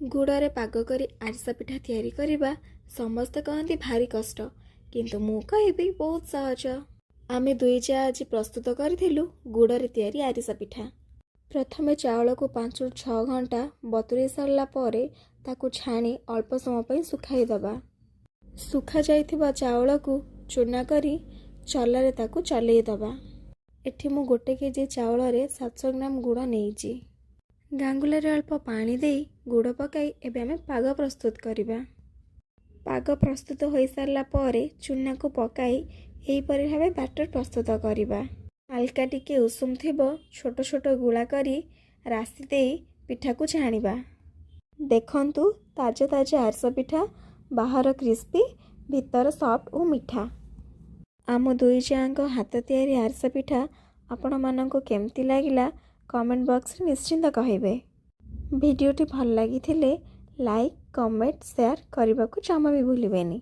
गुड़े पाग करी आरिसा पिठा तैयारी करबा समस्ते कहती भारी कष्ट किंतु मु कहबी बहुत सहज। आमे दुई जा आज प्रस्तुत करूँ गुड़े तैयारी आरिसा पिठा। प्रथमे चाउल को 5 ରୁ 6 घंटा बतुरी सारा पर ताकू छाणी अल्प समय सुखाई दबा। सुखा जाइथिबा चाउल को चूना करी चल्लारे ताकू चलई दबा। एठी मु 1 केजी चाउल रे 700 ग्राम गुड़ नेइची। गांगुलारे अल्प पानी दे गुड़ पकाई एबे आमे पाग प्रस्तुत करिबा। पाग प्रस्तुत हो सारा पर चूना को पकाई एही परि भाबे बैटर प्रस्तुत करिबा। हल्का टिके उषुम थिबो छोट छोट गुला करी राशि दे पिठा को छाणिबा। देखंतु ताजा ताजा आरिसा पिठा बाहर क्रिस्पी भीतर सॉफ्ट और मीठा। आम दुई जांक हाथ तैयारी आरिसा पिठा आपण मानक केमती लागिला कमेंट बॉक्स रे निश्चिंत कहिबे। वीडियोटी भल लागिथिले लाइक कमेंट शेयर करने को जमा भी भूलिबेनी।